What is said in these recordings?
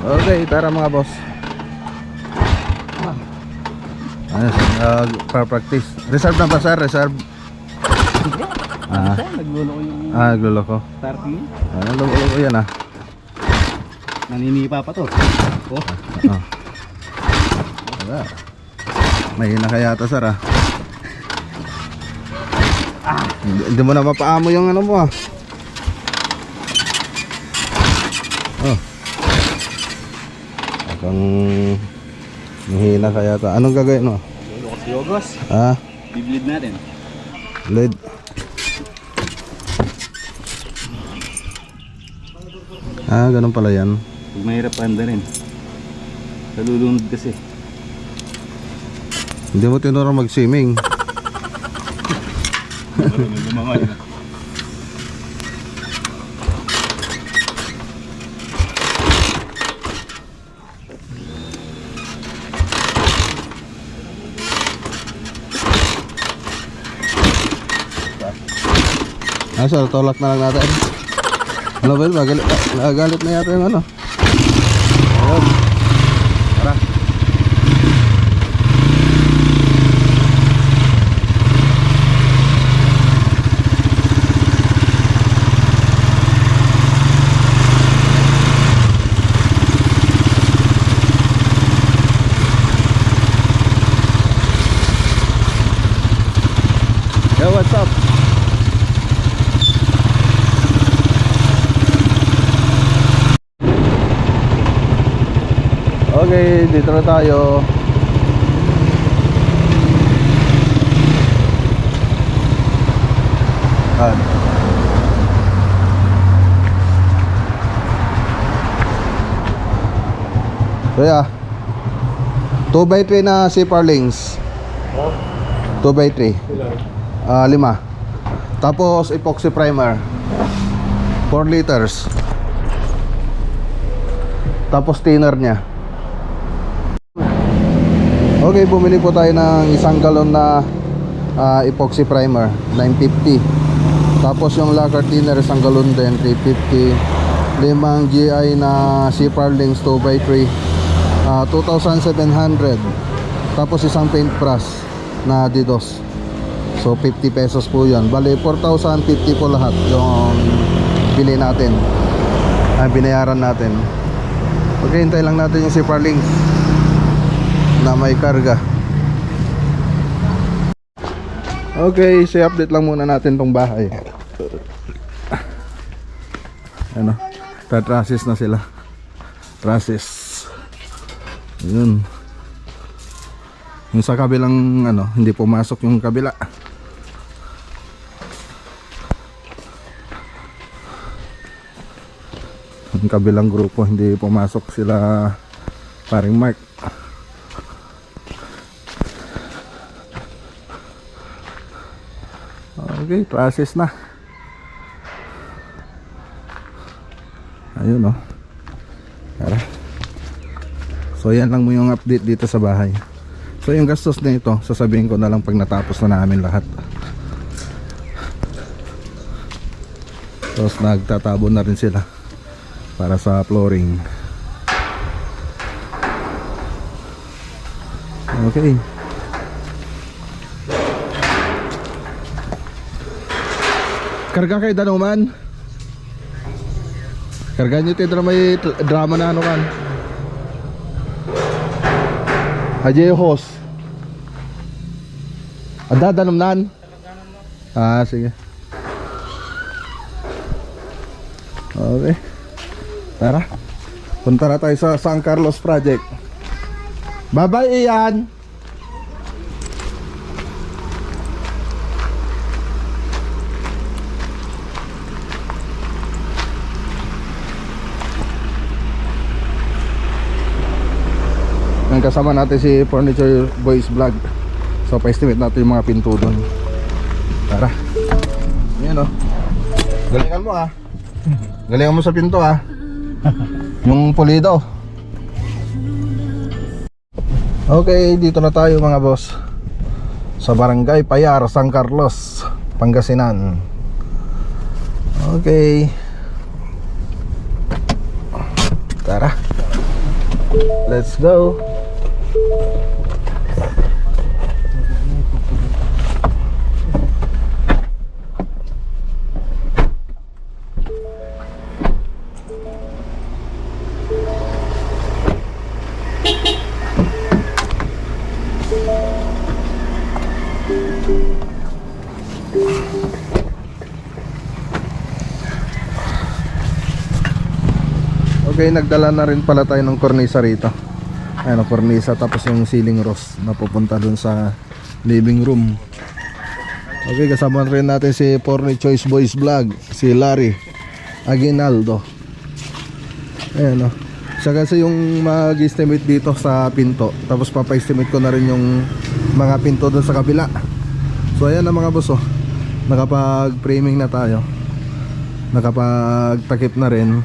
Okay, tara mga boss. Para practice. Reserve na ba sir? Reserve? Naglulo ko yung Naglolo ko. starting. Naglolo ko yan Naninipa pa to. Oh. Wala. Mahina kaya ito sir Hindi mo na mapaamo yung ano mo Akang mahina kaya ito. Anong gagawin mo? Lulo ko si Yogos. Biblid natin. Lead. Ganun pala yan. Pag mahirap panda rin. Nalulunod kasi. Hindi mo tinurang mag-swimming. Lumangoy na. Sir, tolak na lang natin. Ano ba yun? Nagalit na yata yung ano. Ayun. Tara. Yo, what's up? Okay, dito na tayo. Kaya 2x3 na Siparlings. 2x3. 5. Tapos epoxy primer 4 liters. Tapos thinner nya. Okay, bumili po tayo ng 1 galon na epoxy primer, 950. Tapos yung lacquer thinner 1 galon din, 350. 5 GI na Siparlings 2x3, 2,700. Tapos isang paintbrush na Adidas. So 50 pesos po yun. Bali 4,050 po lahat yung bili natin, binayaran natin. Okay, hintay lang natin yung Siparlings na may karga. Okay, update lang muna natin tong bahay. Ano, tatrasis na sila. Trasis. Yun. Yung sa kabilang ano, hindi pumasok yung kabila. Yung kabilang grupo hindi pumasok sila paring Mark. Okay, process na. Ayun Tara. So yan lang mo yung update dito sa bahay. So yung gastos na ito, sasabihin ko na lang pag natapos na namin lahat. Tapos nagtatabo na rin sila para sa flooring. Okay. Karga kayo danuman. Karga nyo tayo may drama na ano kan. Ajay host. Ada danumnan. Sige. Okay. Tara. Punta na tayo sa San Carlos project. Bye-bye Ian. Ang kasama natin si Furniture Boys Vlog. So pa-estimate natin yung mga pinto doon. Tara. Ayan galingan mo galingan mo sa pinto yung pulido. Okay, dito na tayo mga boss sa Barangay Payar, San Carlos, Pangasinan. Okay. Tara. Let's go. Okay, nagdala na rin pala tayo ng cornisa rito. Ayan ang cornisa, tapos yung ceiling rose na pupunta dun sa living room. Okay, kasama rin natin si Porny Choice Boys Vlog, si Larry Aguinaldo. Ayan o. Siya kasi yung mag-estimate dito sa pinto. Tapos papa-estimate ko na rin yung mga pinto dun sa kabila. So ayan na mga boss oh. Nakapag-framing na tayo. Nakapag-takip na rin.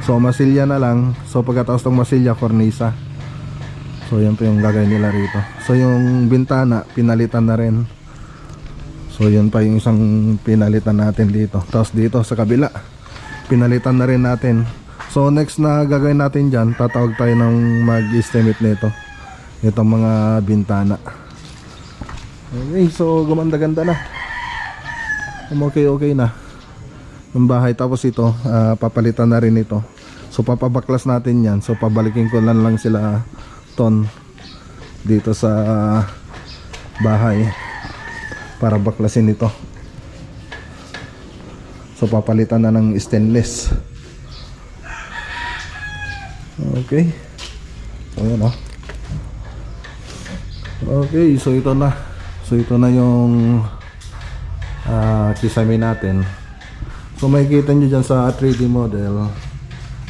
So masilya na lang. So pagkatapos ng masilya, cornisa. So yan po yung gagawin nila rito. So yung bintana, pinalitan na rin. So yun pa yung isang pinalitan natin dito. Tapos dito sa kabila, pinalitan na rin natin. So next na gagawin natin dyan, tatawag tayo ng mag-estimate nito. Itong mga bintana. Okay, so gumanda-ganda na. Okay na ng bahay. Tapos ito, papalitan na rin ito. So papabaklas natin yan. So pabalikin ko lang sila ton dito sa bahay para baklasin ito. So papalitan na ng stainless. Okay. So yun oh. Okay, so ito na. So ito na yung kisame natin. So makikita nyo dyan sa 3D model,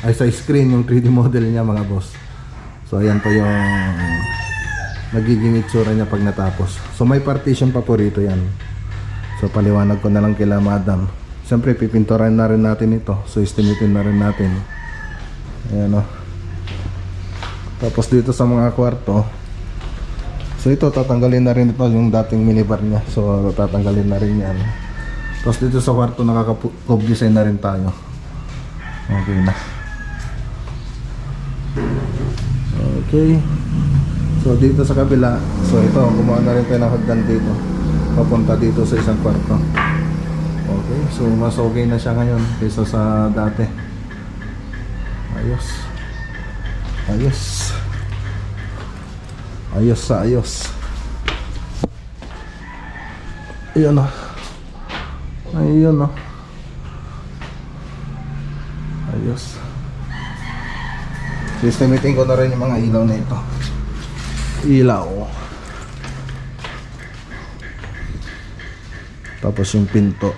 ay sa screen yung 3D model niya mga boss. So ayan po yung magiging itsura niya pag natapos. So may partition pa po rito yan. So paliwanag ko na lang kila madam. Siyempre pipinturan na rin natin ito. So estimatein na rin natin. Ayan o. Tapos dito sa mga kwarto, so ito tatanggalin na rin ito yung dating minibar niya. So tatanggalin na rin yan. Tapos dito sa kwarto nakaka-cove design na rin tayo. Okay na. Okay. So dito sa kabila, so ito gumawa na rin tayo ng hagdan dito papunta dito sa isang kwarto. Okay, so mas okay na siya ngayon kaysa sa dati. Ayos. Ayos. Ayos sa ayos. Ayan o. Ayun o. Ayos. Systemitin ko na rin yung mga ilaw na ito. Ilaw. Tapos yung pinto.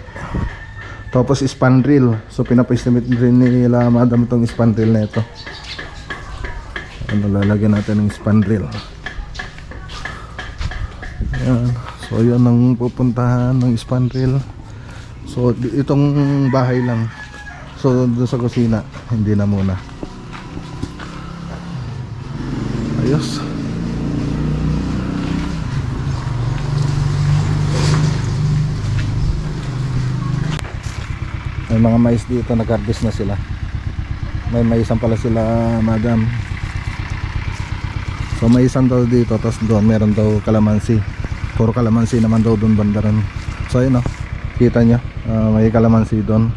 Tapos spandrel. So pinapa-estimate rin nila madam itong spandrel na ito. Ano, lalagyan natin ng spandrel. Ayan. So yun ang pupuntahan ng spandrel. So itong bahay lang. So doon sa kusina hindi na muna. Ayos. May mga mais dito, nag-harvest na sila. May maisan pala sila madam. So may isang daw dito, tapos doon meron daw kalamansi. Puro kalamansi naman daw doon bandaran. So ayun o, kita nyo, may kalamansi doon.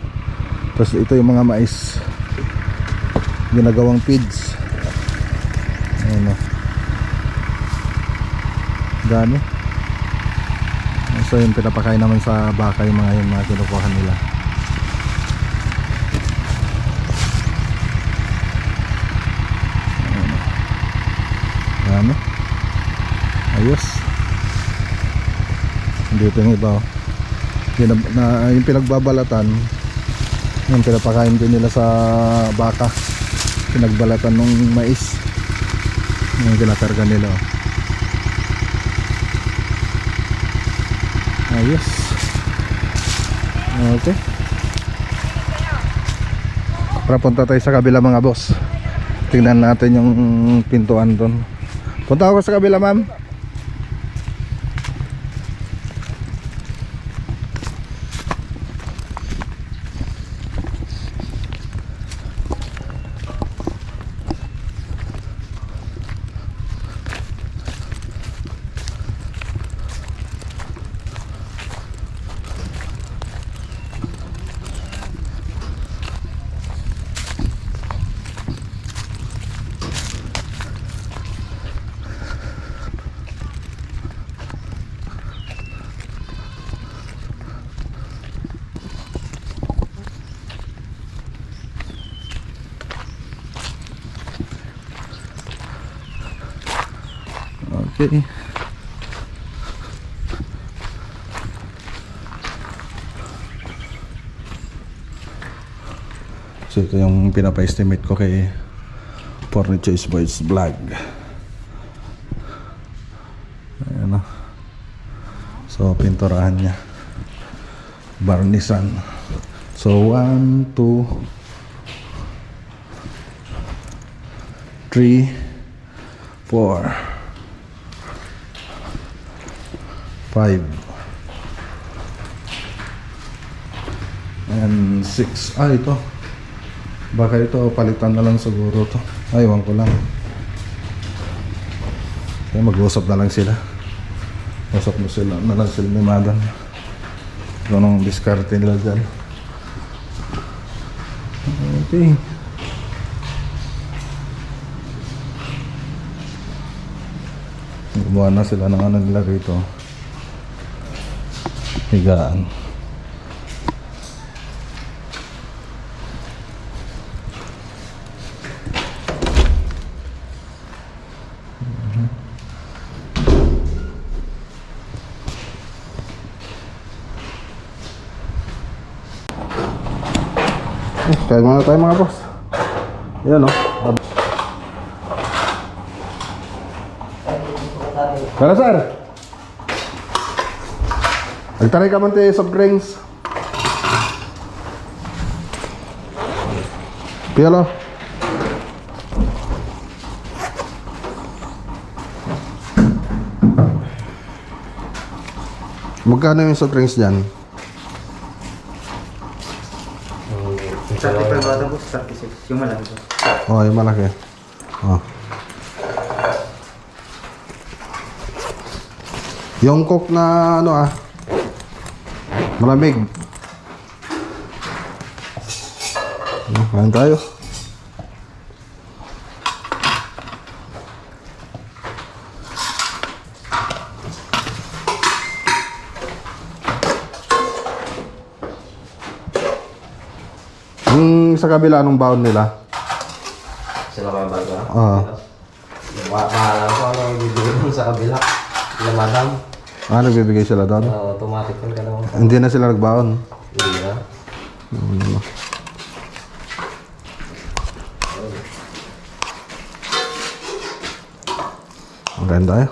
Tapos ito yung mga mais, ginagawang feeds. Ayun o, dami. So yung pinapakain naman sa baka yung mga kinukuha nila. Dami. Ayos. Dito yung iba oh. Yung pinagbabalatan, yung pinapakain din nila sa baka, pinagbalatan ng mais, yung kinakarga nila oh. Ayos. Okay. Punta tayo sa kabila mga boss. Tingnan natin yung pintuan doon. Punta ako sa kabila ma'am. Okay. So ito yung pinapa-estimate ko kay Forni Choice Boys Vlog. Ayan o. So pinturahan niya, barnisan. So 1, 2, 3, 4, 5 and 6. Ito baka ito palitan na lang siguro to. Ewan ko lang. Kaya mag-usap na lang sila. Usap mo sila na lang sila ni Madam. Kung anong diskarte nila dyan. Okay. Gumawa na sila ng ano nila rito. Higaan. Kaya muna tayo mga boss. Yan o. Kala sir, nagtaray ka man tayo soft drinks. Piyalo. Magkano yung soft drinks dyan? 35 bata po, 36. Yung malaki po. Oh, yung malaki. Oh. Yung coke na ano malamig. Kain tayo. Yung sa kabila, anong baon nila? Sila ba bago? Oo. Mahalang ko ano bibigyan mo sa kabila. Sila madam. Nagbibigay sila doon? Automatic yun ka naman. Hindi na sila nagbaon. Hindi na. Kain tayo.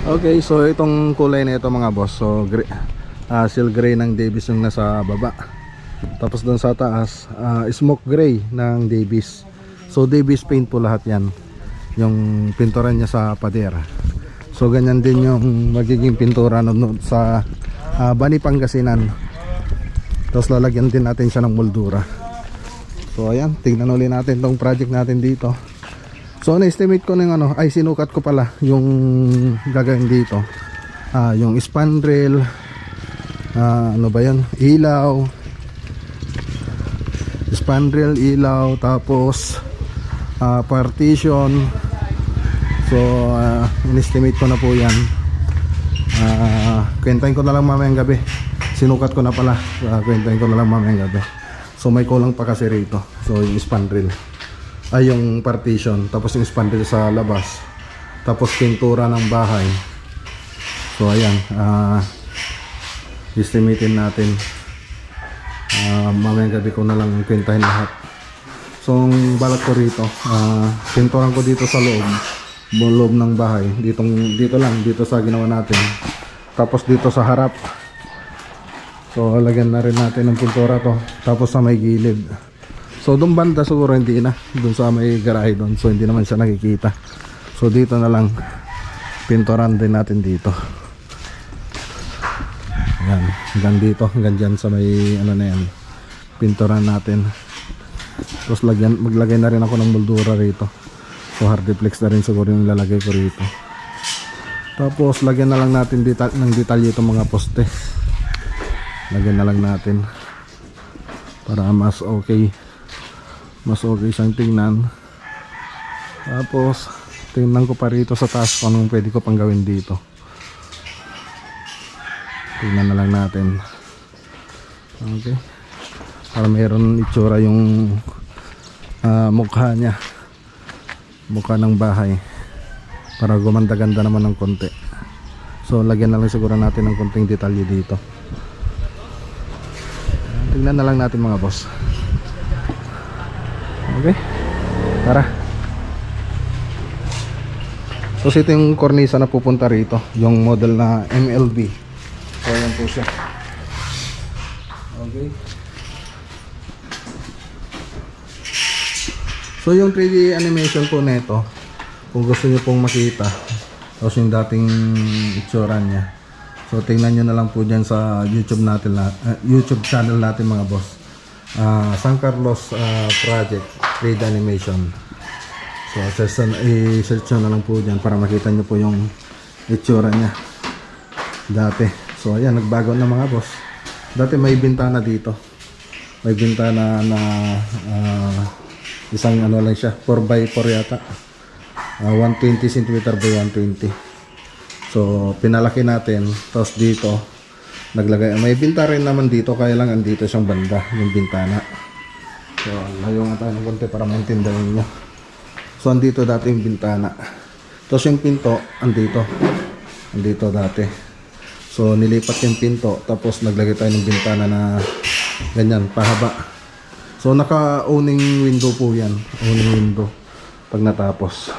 Okay, so itong kulay na ito mga boss. So seal gray ng Davis yung nasa baba. Tapos doon sa taas, smoke gray ng Davis. So Davis paint po lahat yan. Yung pintura niya sa pader. So ganyan din yung magiging pintura sa Bani Pangasinan. Tapos lalagyan din natin siya ng moldura. So ayan, tingnan ulit natin tong project natin dito. So na-estimate ko ng sinukat ko pala yung gagawin dito. Yung spandrel, ano ba yan? Ilaw. Spandrel, ilaw, tapos partition. So in-estimate ko na po yan. Kwentahin ko na lang mamayang gabi. Sinukat ko na pala. Kwentahin ko na lang mamayang gabi. So may kulang pa kasi rito. So yung spandrel, yung partition, tapos yung spandrel sa labas, tapos pintura ng bahay. So ayan, estimatein natin. Mamayang gabi ko na lang kwentahin lahat. So ang balat ko rito, pinturan ko dito sa loob ng bahay, dito sa ginawa natin. Tapos dito sa harap, so lagyan na rin natin ng pintura to. Tapos sa may gilid, so doon banda siguro hindi na, doon sa may garahe doon, so hindi naman siya nakikita. So dito na lang pinturan din natin dito. Yan, hanggang dito, hanggang dyan sa may na yan, pinturan natin. Tapos maglagay na rin ako ng moldura rito. So hardiplex na rin siguro yung lalagay ko rito. Tapos lagyan na lang natin ng detalye itong mga poste. Lagyan na lang natin para mas okay. mas okay siyang tingnan. Tapos tingnan ko pa rito sa taas kung anong pwede ko pang gawin dito. Tingnan na lang natin. Okay, para meron itsura yung mukha niya, mukha ng bahay, para gumanda-ganda naman ng konti. So lagyan na lang siguro natin ng konting detalye dito. Tingnan na lang natin mga boss. Okay, tara. So ito yung cornisa na pupunta rito, yung model na MLB. So yan po siya. Okay. So yung 3D animation po nito, kung gusto niyo pong makita, tapos yung dating itsura niya, so tingnan nyo na lang po dyan sa YouTube natin, YouTube channel natin mga boss. San Carlos Project 3D Animation. So i-search nyo na lang po dyan para makita nyo po yung itsura niya dati. So ayan, nagbago na mga boss. Dati may bintana dito, may bintana na isang ano lang siya, 4x4 yata, 120 cm by 120. So pinalaki natin, tapos dito naglagay, may binta rin naman dito, kaya lang andito siyang banda yung bintana. So layo nga tayo ng konti para maintindihan niyo. So andito dati yung bintana, tapos yung pinto andito dati. So nilipat yung pinto, tapos naglagay tayo ng bintana na ganyan, pahaba. So naka-owning window po yan, owning window pag natapos.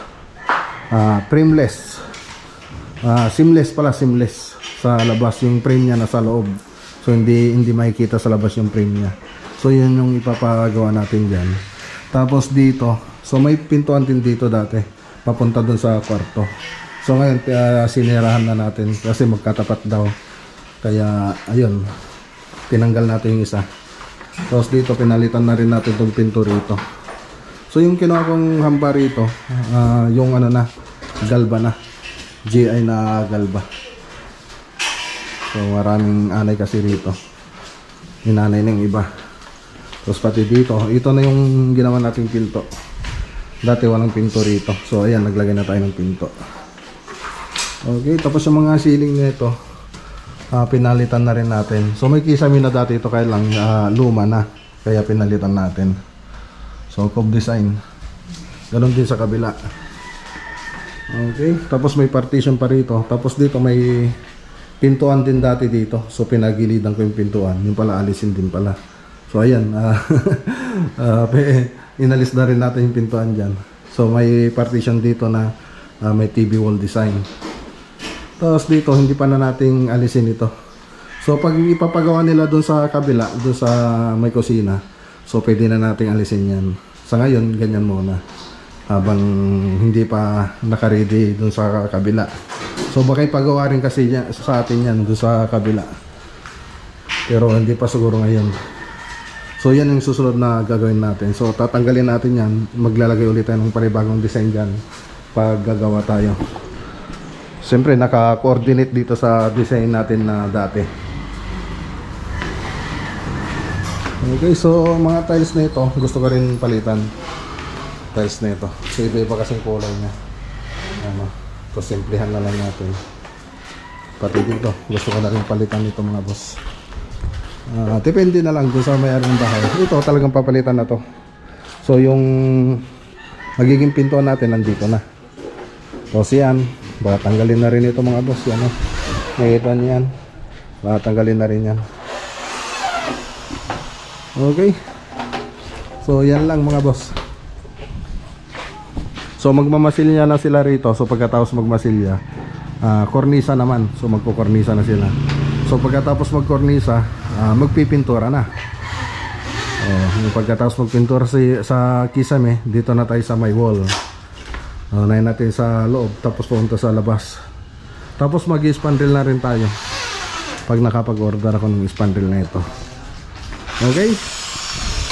Frameless, seamless pala, seamless sa labas, yung frame niya nasa loob. So hindi makikita sa labas yung frame niya. So yun yung ipapagawa natin dyan. Tapos dito, so may pintuan din dito dati, papunta dun sa kwarto. So ngayon sinirahan na natin kasi magkatapat daw. Kaya ayun, tinanggal natin yung isa. Tapos dito pinalitan na rin natin itong pinto rito. So yung kinuha kong hamba rito, yung ano na, galba na, GI na galba. So maraming anay kasi rito, inanay ng iba. Tapos pati dito, ito na yung ginawa nating pinto. Dati walang pinto rito, so ayan, naglagay na tayo ng pinto. Okay, tapos yung mga ceiling nito, pinalitan na rin natin. So may kisame na dati ito, kaya lang luma na, kaya pinalitan natin. So cove design, ganon din sa kabila. Okay, tapos may partition pa rito. Tapos dito may pintuan din dati dito, so pinagilidan ko yung pintuan, yung pala alisin din pala. So ayan, inalis na rin natin yung pintuan dyan. So may partition dito na may TV wall design. Tapos dito hindi pa na nating alisin ito. So pag ipapagawa nila doon sa kabila, doon sa may kusina, so pwede na nating alisin yan. Sa ngayon ganyan muna, habang hindi pa naka-ready doon sa kabila. So baka ipagawa rin kasi sa atin yan doon sa kabila, pero hindi pa siguro ngayon. So yan yung susunod na gagawin natin. So tatanggalin natin yan, maglalagay ulit tayo ng panibagong design dyan pag gagawa tayo. Siyempre naka-coordinate dito sa design natin na dati. Okay, so mga tiles na ito gusto ko rin palitan. Tiles na ito, so iba-iba kasing kulay niya. Ano, so simplihan na lang natin. Pati dito gusto ko na rin palitan ito mga boss. Depende na lang dun sa may-ari ng bahay. Ito talagang papalitan na to. So yung magiging pintuan natin nandito na. Tapos yan, baka tanggalin na rin ito mga boss. Yan, oh. Nakita niyo yan, baka tanggalin na rin yan. Okay, so yan lang mga boss. So magmamasilya na sila rito. So pagkatapos magmasilya, kornisa naman. So magkukornisa na sila. So pagkatapos magkornisa, magpipintura na. Yung pagkatapos magpintura sa kisame, dito na tayo sa may wall. Unahin natin sa loob, tapos pumunta sa labas. Tapos mag-spandrel na rin tayo pag nakapag-order ako ng spandrel na ito. Okay,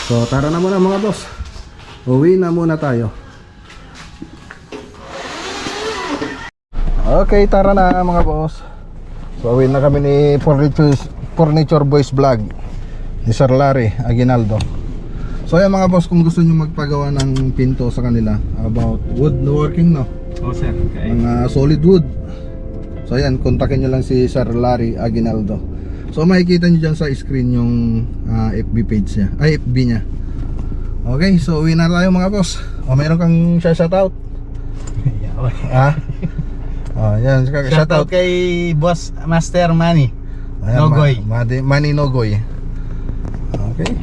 so tara na muna mga boss, uwi na muna tayo. Okay, tara na mga boss. So uwi na kami ni Furniture Boys Vlog, ni Sir Larry Aguinaldo. So yan mga boss, kung gusto nyo magpagawa ng pinto sa kanila about woodworking, no? Oo sir. Okay. Mga solid wood. So yan, kontakin nyo lang si Sir Larry Aguinaldo. So makikita nyo dyan sa screen yung FB page niya, ay FB niya. Okay, so uwi na tayo mga boss. O meron kang shoutout? Ha? Yan, shoutout kay Boss Master Manny. Ayan, Nogoy. Manny Nogoy. Okay.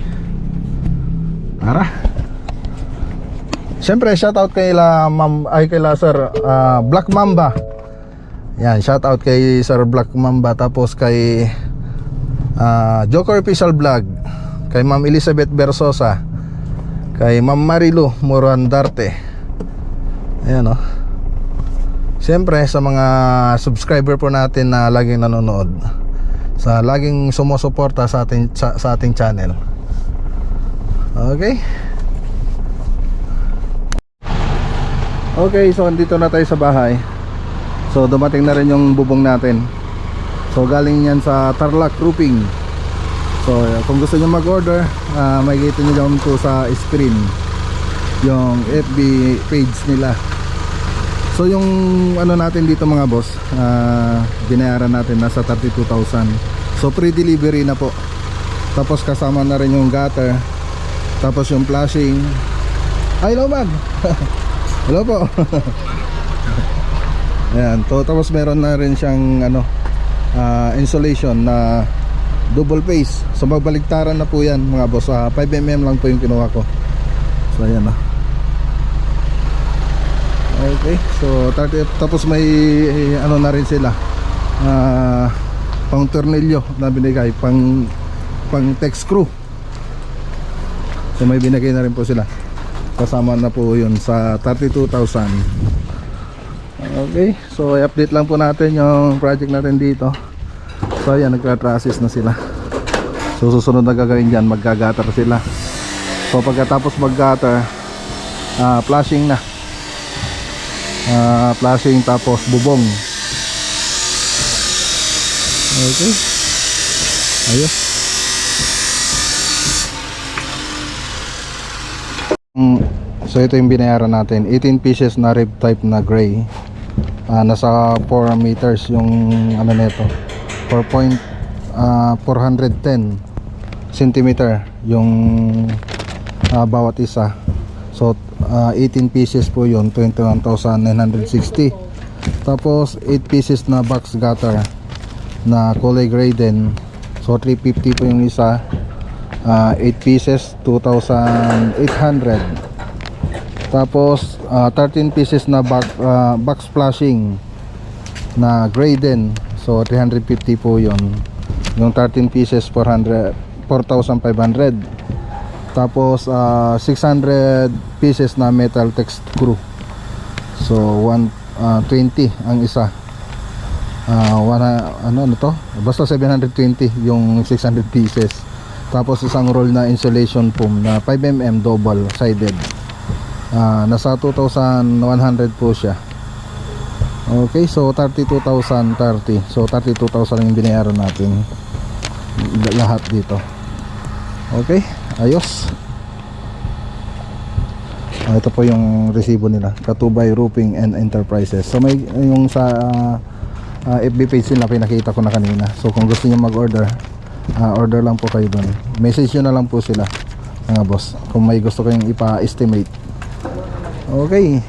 Tara. Siyempre, shoutout kay Sir Black Mamba. Yan, shoutout kay Sir Black Mamba. Tapos kay Joker Official Vlog. Kay Ma'am Elizabeth Bersosa. Kay Ma'am Marilu Morandarte. Ayan o. Siyempre, sa mga subscriber po natin na laging nanonood, sa laging sumusuporta sa ating channel. Okay. Okay, so andito na tayo sa bahay. So dumating na rin yung bubong natin. So galing yan sa Tarlac Roofing. So kung gusto nyo mag-order, makikita nyo dyan po sa screen yung FB page nila. So yung ano natin dito mga boss, binayaran natin nasa 32,000. So free delivery na po. Tapos kasama na rin yung gutter. Tapos yung flashing. Ay, hello mag. Hello po. Ayan, tapos meron na rin siyang insulation na double face. So magbaligtaran na po yan mga boss. 5mm lang po yung kinuha ko. So ayan na. Okay, so tapos may ano na rin sila, pang tornilyo na binigay, pang tech screw. So may binigay na rin po sila. Kasama na po yun sa 32,000. Okay, so i-update lang po natin yung project natin dito. So ayan, nagka-process na sila. So susunod na gagawin dyan, mag-gutter sila. So pagkatapos mag-gutter, flashing na. Flashing tapos bubong. Okay. Ayos. So ito yung binayaran natin, 18 pieces na rib type na gray. Nasa 4 meters yung ano nito, 410 centimeter yung bawat isa. So 18 pieces po yun, 21,960. Tapos 8 pieces na box gutter na kulay gray din. So 350 po yung isa. 8 pieces, 2,800. Tapos 13 pieces na box flashing na gray din. So 350 po yun. Yung 13 pieces, 4,500. Tapos 600 pieces na metal tech screw. So 120 ang isa. Ano to? Basta 720 yung 600 pieces. Tapos isang roll na insulation foam na 5mm double sided. Nasa 2,100 po siya. Okay, so 32,030. So 32,000 yung binayaran natin lahat dito. Okay, ayos. Ito po yung resibo nila, Katubay Roofing and Enterprises. So may yung sa FB page nila, pinakita ko na kanina. So kung gusto niyo mag-order, order lang po kayo doon. Message nyo na lang po sila mga boss kung may gusto kayong ipa-estimate. Okay.